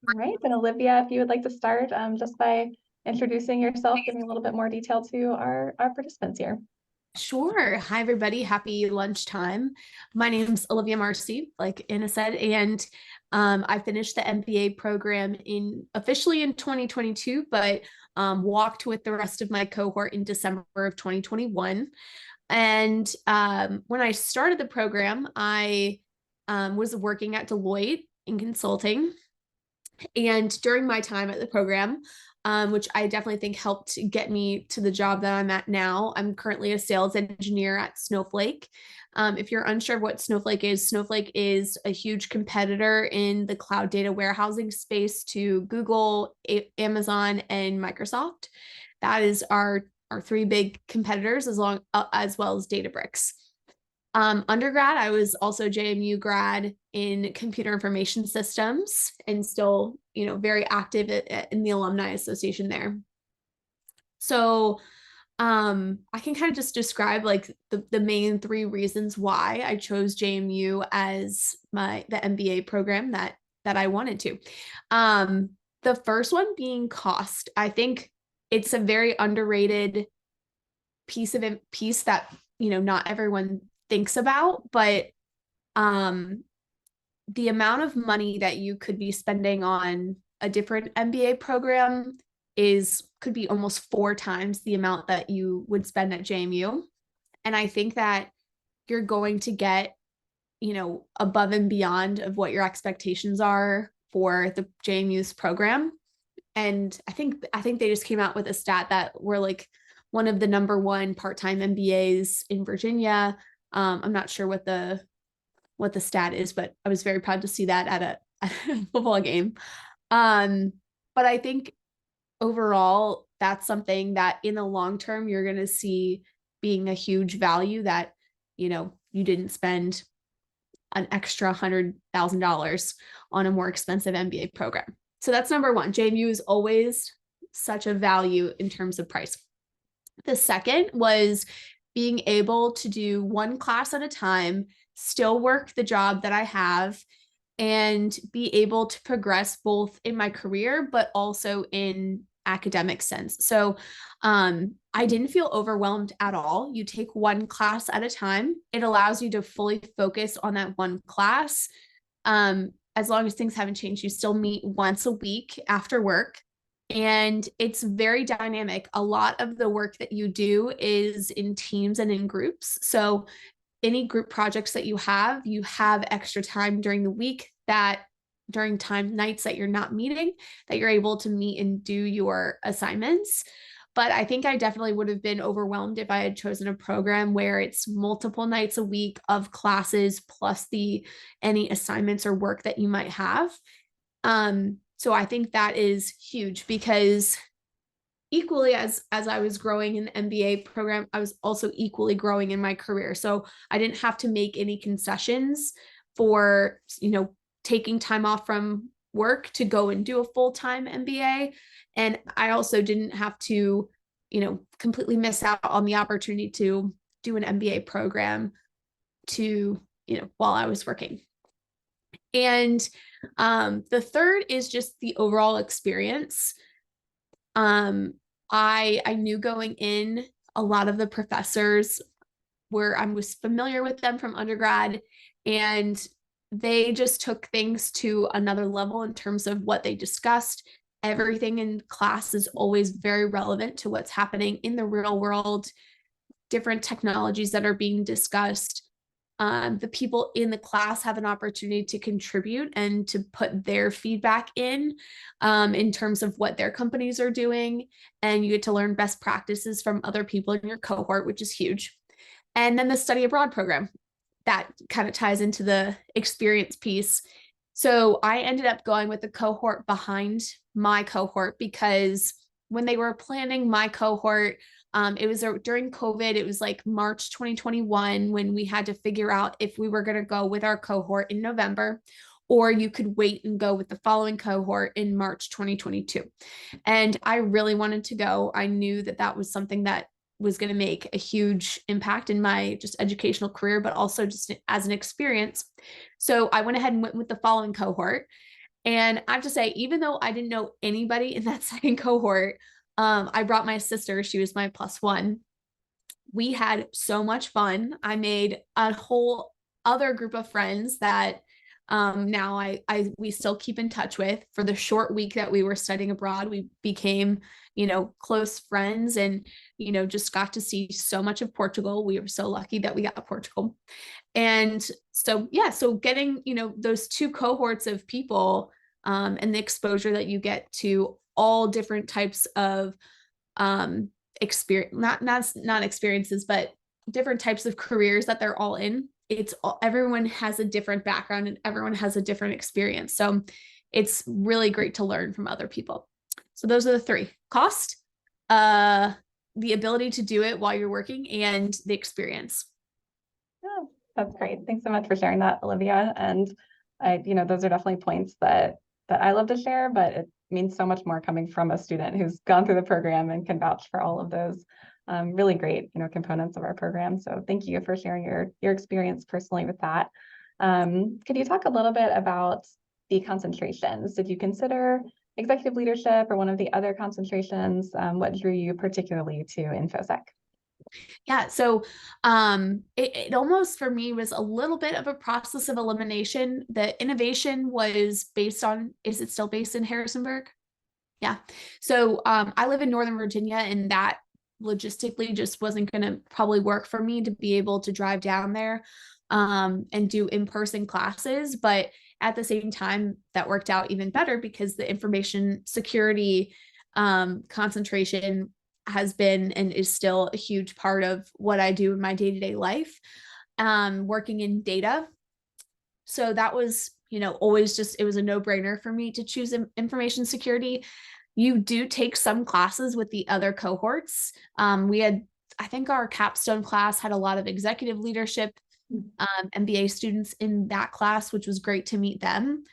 All right, then Olivia, if you would like to start just by introducing yourself, giving a little bit more detail to our participants here. Sure. Hi, everybody. Happy lunchtime. My name's Olivia Marcy, like Anna said, and I finished the MBA program officially in 2022, but walked with the rest of my cohort in December of 2021. And when I started the program, I was working at Deloitte in consulting. And during my time at the program, which I definitely think helped get me to the job that I'm at now, I'm currently a sales engineer at Snowflake. If you're unsure of what Snowflake is a huge competitor in the cloud data warehousing space to Google, Amazon, and Microsoft. That is our three big competitors, as well as Databricks. Undergrad, I was also JMU grad in computer information systems and still, very active in the alumni association there. So I can kind of just describe like the main three reasons why I chose JMU as the MBA program that I wanted to. The first one being cost. I think it's a very underrated piece that not everyone thinks about, but the amount of money that you could be spending on a different MBA program could be almost 4 times the amount that you would spend at JMU. And I think that you're going to get, above and beyond of what your expectations are for the JMU's program. And I think they just came out with a stat that we're like one of the number one part-time MBAs in Virginia. I'm not sure what the stat is, but I was very proud to see that at a football game. But I think overall, that's something that in the long term, you're going to see being a huge value that, you didn't spend an extra $100,000 on a more expensive MBA program. So that's number one. JMU is always such a value in terms of price. The second was being able to do one class at a time, still work the job that I have, and be able to progress both in my career, but also in academic sense. So I didn't feel overwhelmed at all. You take one class at a time. It allows you to fully focus on that one class. As long as things haven't changed, you still meet once a week after work. And it's very dynamic. A lot of the work that you do is in teams and in groups. So any group projects that you have extra time during the week that during nights that you're not meeting, that you're able to meet and do your assignments. But I think I definitely would have been overwhelmed if I had chosen a program where it's multiple nights a week of classes plus any assignments or work that you might have. So I think that is huge because equally as I was growing in the MBA program, I was also equally growing in my career. So I didn't have to make any concessions for, taking time off from work to go and do a full-time MBA. And I also didn't have to, completely miss out on the opportunity to do an MBA program while I was working. And the third is just the overall experience. I knew going in a lot of the professors where I was familiar with them from undergrad, and they just took things to another level in terms of what they discussed. Everything in class is always very relevant to what's happening in the real world, different technologies that are being discussed. The people in the class have an opportunity to contribute and to put their feedback in terms of what their companies are doing. And you get to learn best practices from other people in your cohort, which is huge. And then the study abroad program that kind of ties into the experience piece. So I ended up going with the cohort behind my cohort because when they were planning my cohort, it was during COVID. It was like March 2021 when we had to figure out if we were going to go with our cohort in November, or you could wait and go with the following cohort in March 2022. And I really wanted to go. I knew that that was something that was going to make a huge impact in my just educational career, but also just as an experience. So I went ahead and went with the following cohort. And I have to say, even though I didn't know anybody in that second cohort, I brought my sister. She was my +1. We had so much fun. I made a whole other group of friends that now we still keep in touch with. For the short week that we were studying abroad, we became, close friends, and, just got to see so much of Portugal. We were so lucky that we got Portugal. And so, yeah, so getting, those two cohorts of people, and the exposure that you get to all different types of experience, not experiences, but different types of careers that they're all in. Everyone has a different background and everyone has a different experience. So it's really great to learn from other people. So those are the three: cost, the ability to do it while you're working, and the experience. Yeah, that's great. Thanks so much for sharing that, Olivia. And those are definitely points that I love to share, but it means so much more coming from a student who's gone through the program and can vouch for all of those really great, components of our program. So thank you for sharing your experience personally with that. Could you talk a little bit about the concentrations? Did you consider executive leadership or one of the other concentrations? What drew you particularly to InfoSec? Yeah, so it almost for me was a little bit of a process of elimination. The innovation was based on, is it still based in Harrisonburg? Yeah. So I live in Northern Virginia, and that logistically just wasn't going to probably work for me to be able to drive down there and do in-person classes. But at the same time, that worked out even better because the information security concentration has been and is still a huge part of what I do in my day-to-day life, working in data. So that was, always just, it was a no-brainer for me to choose information security. You do take some classes with the other cohorts. I think our capstone class had a lot of executive leadership MBA students in that class, which was great to meet them.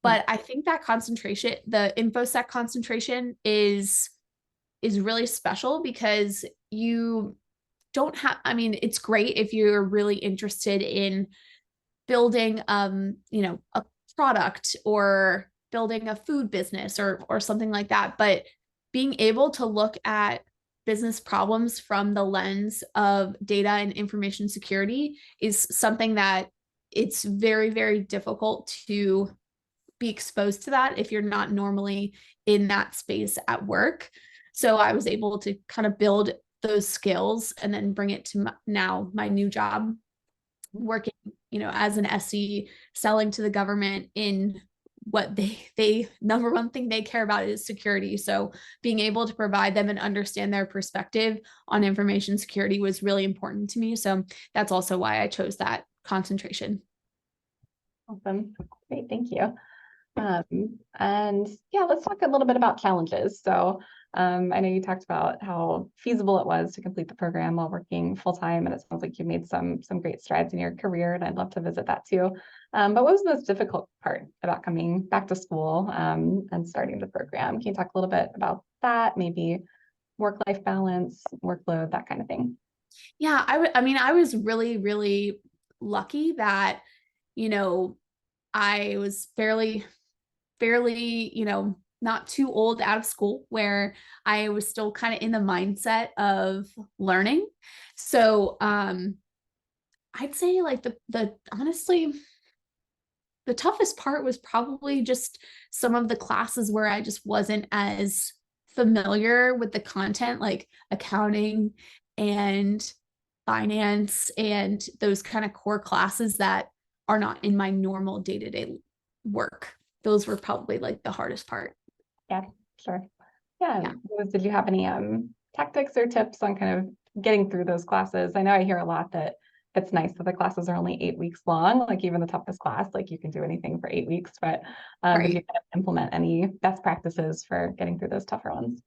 But I think that concentration, the InfoSec concentration is really special because you don't have, I mean, it's great if you're really interested in building, a product or building a food business or something like that. But being able to look at business problems from the lens of data and information security is something that it's very, very difficult to be exposed to that if you're not normally in that space at work. So I was able to kind of build those skills and then bring it to my new job, working, as an SE, selling to the government in what they number one thing they care about is security. So being able to provide them and understand their perspective on information security was really important to me. So that's also why I chose that concentration. Awesome. Great. Thank you. And yeah, let's talk a little bit about challenges. So I know you talked about how feasible it was to complete the program while working full time, and it sounds like you made some great strides in your career, and I'd love to visit that too. But what was the most difficult part about coming back to school and starting the program? Can you talk a little bit about that? Maybe work-life balance, workload, that kind of thing. Yeah, I was really, really lucky that, I was fairly, not too old out of school where I was still kind of in the mindset of learning. So I'd say like the honestly, the toughest part was probably just some of the classes where I just wasn't as familiar with the content, like accounting and finance and those kind of core classes that are not in my normal day-to-day work. Those were probably like the hardest part. Yeah, sure. Yeah. Yeah. Did you have any tactics or tips on kind of getting through those classes? I know I hear a lot that it's nice that the classes are only 8 weeks long, like even the toughest class, like you can do anything for 8 weeks, but did you Right. kind of implement any best practices for getting through those tougher ones?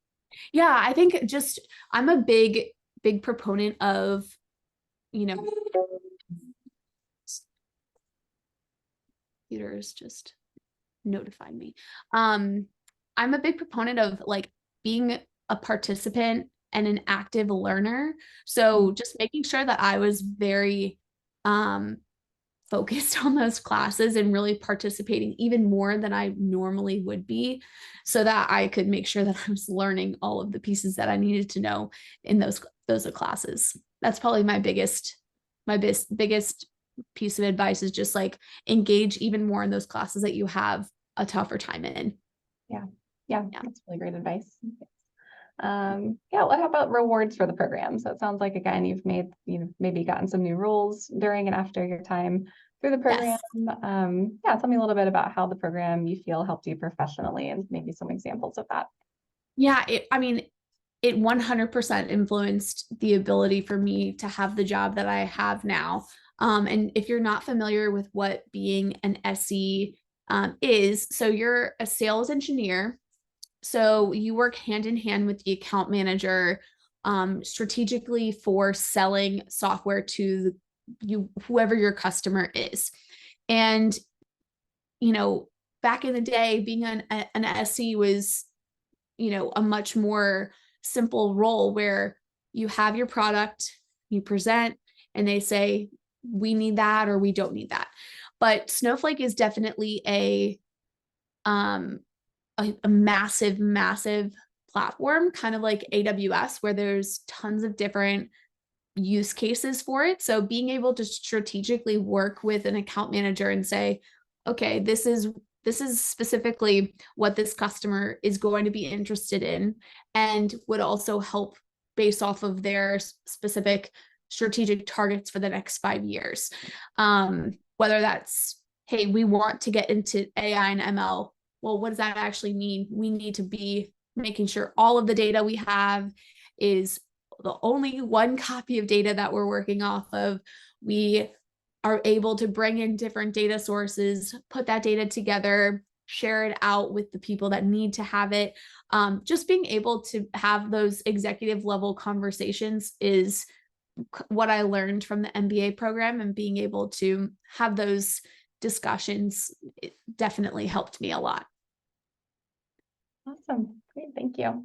Yeah, I think just I'm a big proponent of, you know, computers just notified me. I'm a big proponent of like being a participant and an active learner. So just making sure that I was very focused on those classes and really participating even more than I normally would be, so that I could make sure that I was learning all of the pieces that I needed to know in those classes. That's probably my biggest piece of advice, is just like engage even more in those classes that you have a tougher time in. Yeah. Yeah, that's really great advice. Yeah, what about rewards for the program? So it sounds like, again, you've maybe gotten some new roles during and after your time through the program. Yes. Yeah, tell me a little bit about how the program you feel helped you professionally and maybe some examples of that. Yeah, I mean, it 100% influenced the ability for me to have the job that I have now. And if you're not familiar with what being an SE is, so you're a sales engineer. So you work hand in hand with the account manager, strategically for selling software to whoever your customer is. And, you know, back in the day, being an SE was, a much more simple role where you have your product, you present, and they say, we need that or we don't need that. But Snowflake is definitely um, a massive, massive platform, kind of like AWS, where there's tons of different use cases for it. So being able to strategically work with an account manager and say, okay, this is specifically what this customer is going to be interested in, and would also help based off of their specific strategic targets for the next 5 years. Whether that's, hey, we want to get into AI and ML. Well, what does that actually mean? We need to be making sure all of the data we have is the only one copy of data that we're working off of. We are able to bring in different data sources, put that data together, share it out with the people that need to have it. Just being able to have those executive level conversations is what I learned from the MBA program, and being able to have those discussions, it definitely helped me a lot. Awesome. Great. Thank you.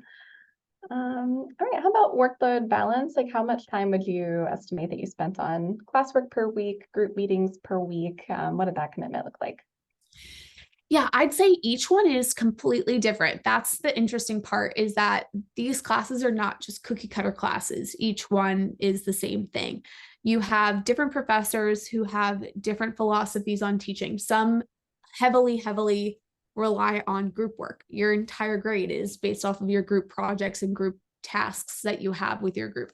All right. How about workload balance? Like, how much time would you estimate that you spent on classwork per week, group meetings per week? What did that commitment look like? Yeah, I'd say each one is completely different. That's the interesting part, is that these classes are not just cookie cutter classes. Each one is the same thing. You have different professors who have different philosophies on teaching. Some heavily, heavily rely on group work. Your entire grade is based off of your group projects and group tasks that you have with your group.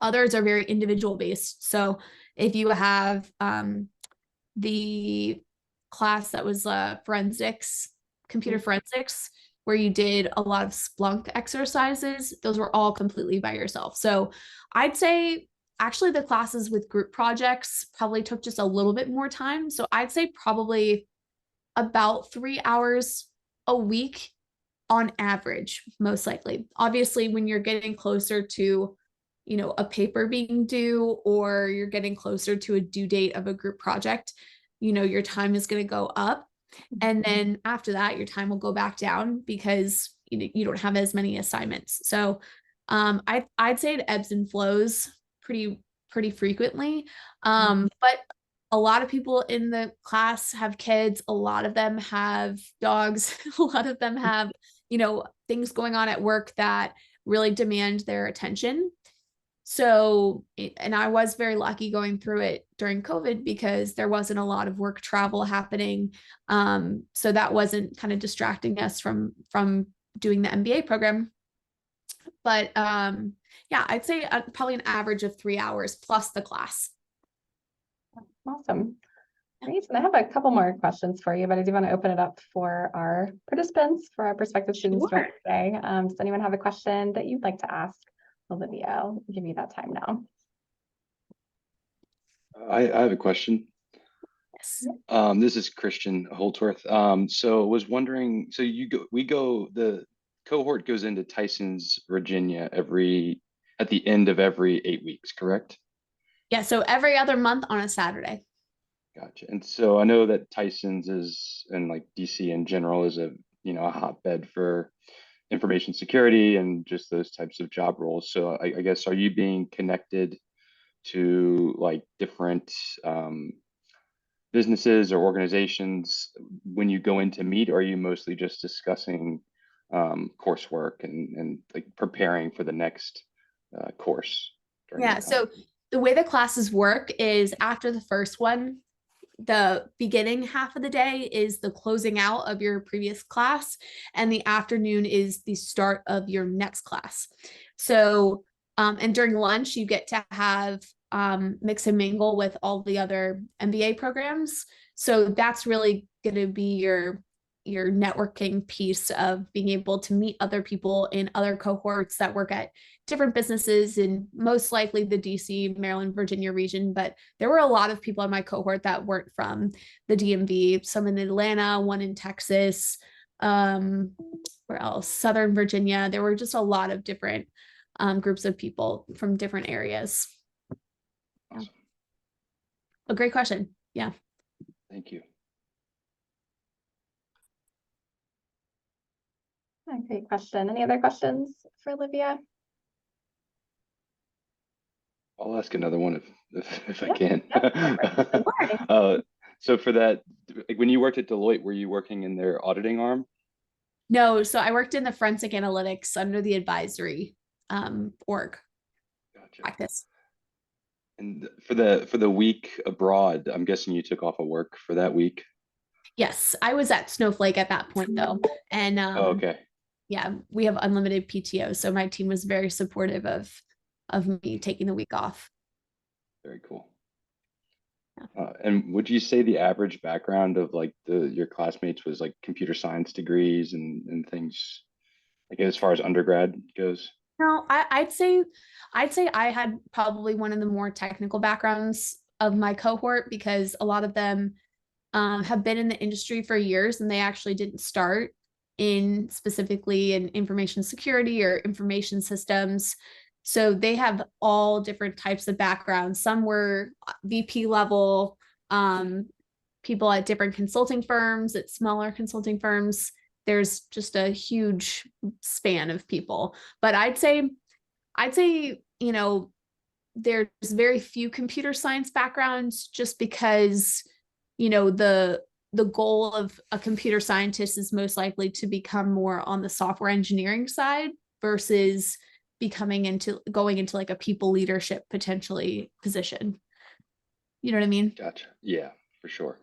Others are very individual based. So if you have the class that was forensics, computer forensics, where you did a lot of Splunk exercises, those were all completely by yourself. So I'd say actually the classes with group projects probably took just a little bit more time. So I'd say probably about 3 hours a week on average, most likely. Obviously, when you're getting closer to, a paper being due, or you're getting closer to a due date of a group project, your time is going to go up. And then after that, your time will go back down because you don't have as many assignments. So I'd say it ebbs and flows pretty frequently. But a lot of people in the class have kids. A lot of them have dogs. A lot of them have, things going on at work that really demand their attention. So, and I was very lucky going through it during COVID because there wasn't a lot of work travel happening. So that wasn't kind of distracting us from doing the MBA program. But yeah, I'd say probably an average of 3 hours plus the class. Awesome. Great. And I have a couple more questions for you, but I do want to open it up for our participants, for our prospective students Sure. today. Does anyone have a question that you'd like to ask Olivia? I'll give you that time now. I have a question. Yes. This is Christian Holtworth. So was wondering, so the cohort goes into Tyson's, Virginia at the end of every 8 weeks, correct? Yeah. So every other month on a Saturday. Gotcha. And so I know that Tyson's is, and like DC in general, is a hotbed for information security and just those types of job roles. So I guess, are you being connected to like different businesses or organizations when you go in to meet, or are you mostly just discussing coursework and like preparing for the next course during Yeah. that time? So the way the classes work is after the first one, the beginning half of the day is the closing out of your previous class, and the afternoon is the start of your next class. So, and during lunch, you get to have mix and mingle with all the other MBA programs. So that's really going to be your networking piece of being able to meet other people in other cohorts that work at different businesses in most likely the DC, Maryland, Virginia region. But there were a lot of people in my cohort that weren't from the DMV, some in Atlanta, one in Texas, where else? Southern Virginia. There were just a lot of different groups of people from different areas. Awesome. Yeah. A great question. Yeah. Thank you. Great question. Any other questions for Olivia? I'll ask another one if I Yep, can. yep. So for that, like when you worked at Deloitte, were you working in their auditing arm? No, so I worked in the forensic analytics under the advisory org Gotcha. practice. And for the week abroad, I'm guessing you took off of work for that week. Yes, I was at Snowflake at that point though. And Oh, okay. yeah, we have unlimited PTO. So my team was very supportive of me taking the week off. Very cool. Yeah. And would you say the average background of like your classmates was like computer science degrees and things like as far as undergrad goes? No, I'd say I had probably one of the more technical backgrounds of my cohort because a lot of them have been in the industry for years and they actually didn't start in specifically in information security or information systems. So they have all different types of backgrounds. Some were VP level, people at different consulting firms, at smaller consulting firms. There's just a huge span of people. But I'd say, you know, there's very few computer science backgrounds just because, you know, the goal of a computer scientist is most likely to become more on the software engineering side versus going into like a people leadership potentially position. You know what I mean? Gotcha. Yeah, for sure.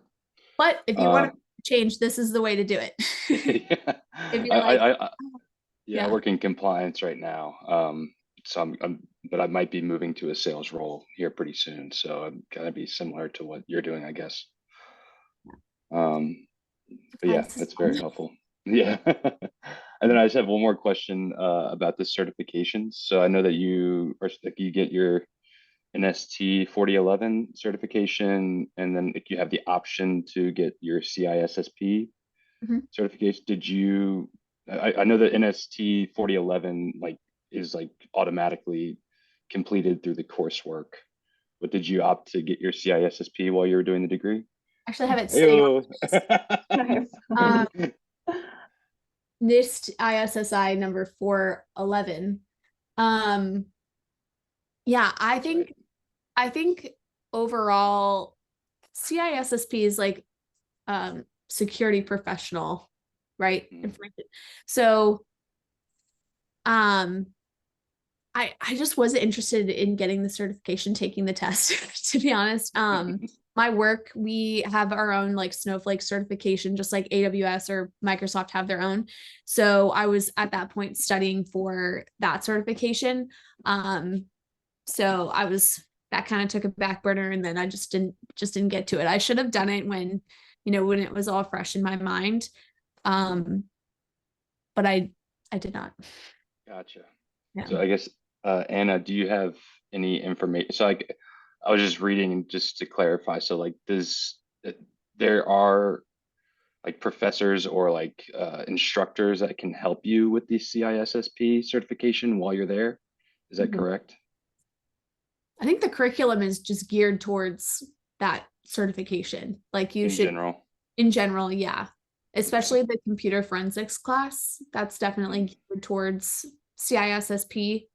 But if you want to change, this is the way to do it. Yeah. If you're like, I yeah, work in compliance right now. So but I might be moving to a sales role here pretty soon. So I'm gonna be similar to what you're doing, I guess. But yeah, that's very helpful. Yeah. And then I just have one more question about the certifications. So I know that you get your NST 4011 certification, and then like, you have the option to get your CISSP Mhm. certification. I know that NST 4011 like is like automatically completed through the coursework, but did you opt to get your CISSP while you were doing the degree? Actually have it sitting on Ew. Nice. um, NIST ISSI number 411. Um, yeah, I think overall CISSP is like security professional, right? So um I just wasn't interested in getting the certification, taking the test, to be honest. My work, we have our own like Snowflake certification, just like AWS or Microsoft have their own. So I was at that point studying for that certification. So that kind of took a back burner and then I just didn't get to it. I should have done it when it was all fresh in my mind. But I did not. Gotcha. Yeah. So I guess, Anna, do you have any information? So like, I was just reading just to clarify. So like, there are like professors or like instructors that can help you with the CISSP certification while you're there. Is that Mhm. correct? I think the curriculum is just geared towards that certification. Like you In should, general? in general, yeah. Okay. Especially the computer forensics class. That's definitely Mhm. geared towards CISSP.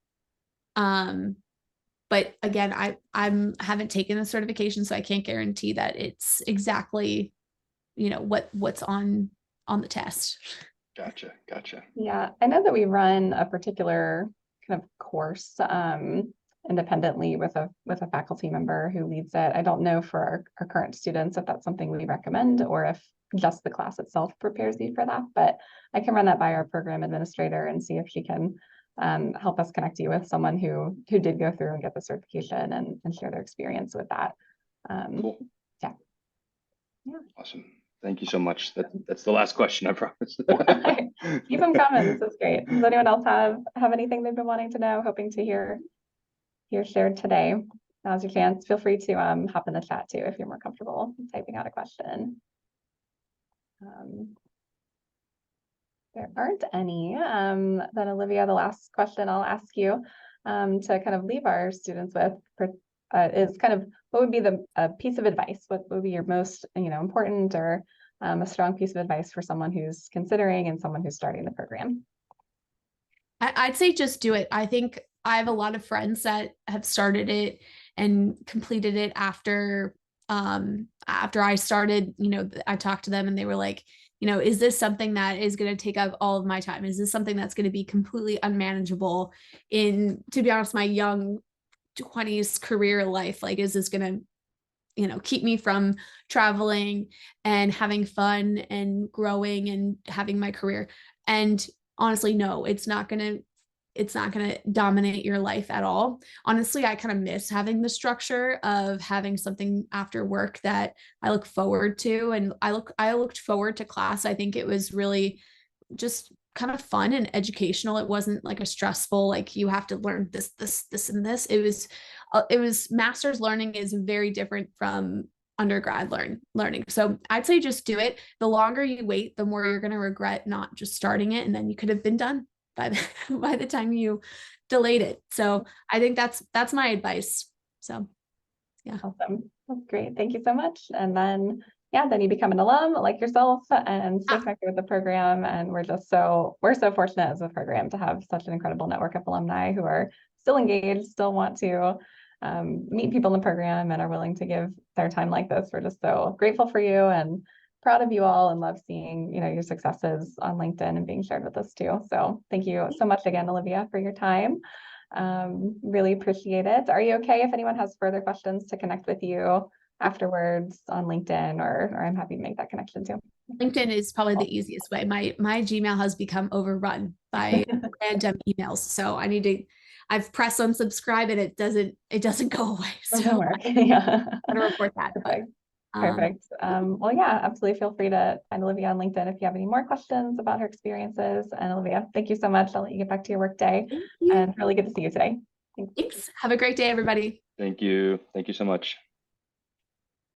Um, But again, I haven't taken the certification, so I can't guarantee that it's exactly, what's on the test. Gotcha. Yeah, I know that we run a particular kind of course independently with a faculty member who leads it. I don't know for our current students if that's something we recommend or if just the class itself prepares you for that, but I can run that by our program administrator and see if she can help us connect you with someone who did go through and get the certification and share their experience with that. Cool. Yeah. Awesome. Thank you so much. That's the last question, I promise. Keep them coming. This is great. Does anyone else have anything they've been wanting to know, hoping to hear shared today? Now's your chance. Feel free to hop in the chat too if you're more comfortable typing out a question. There aren't any. Then Olivia, the last question I'll ask you to kind of leave our students with is kind of what would be the piece of advice? What would be your most important or a strong piece of advice for someone who's considering and someone who's starting the program? I'd say just do it. I think I have a lot of friends that have started it and completed it after I started. I talked to them and they were like, is this something that is going to take up all of my time? Is this something that's going to be completely unmanageable to be honest, my young 20s career life? Like, is this going to keep me from traveling and having fun and growing and having my career? And honestly, no, it's not going to dominate your life at all. Honestly, I kind of miss having the structure of having something after work that I look forward to. And I looked forward to class. I think it was really just kind of fun and educational. It wasn't like a stressful, like you have to learn this, and this. It was master's learning is very different from undergrad learning. So I'd say just do it. The longer you wait, the more you're going to regret not just starting it. And then you could have been done by the time you delayed it. So I think that's my advice. So yeah. Awesome. That's great. Thank you so much. And then then you become an alum like yourself and stay connected with the program. And we're so fortunate as a program to have such an incredible network of alumni who are still engaged, still want to meet people in the program and are willing to give their time like this. We're just so grateful for you and proud of you all and love seeing your successes on LinkedIn and being shared with us too. So thank you so much again, Olivia, for your time. Really appreciate it. Are you okay if anyone has further questions to connect with you afterwards on LinkedIn, or I'm happy to make that connection too? LinkedIn is probably the easiest way. My Gmail has become overrun by random emails. So I've pressed unsubscribe and it doesn't go away. So work. Yeah. I'm gonna report that. Perfect. Well, yeah, absolutely. Feel free to find Olivia on LinkedIn if you have any more questions about her experiences. And Olivia, thank you so much. I'll let you get back to your work day. And really good to see you today. Thanks. Have a great day, everybody. Thank you. Thank you so much.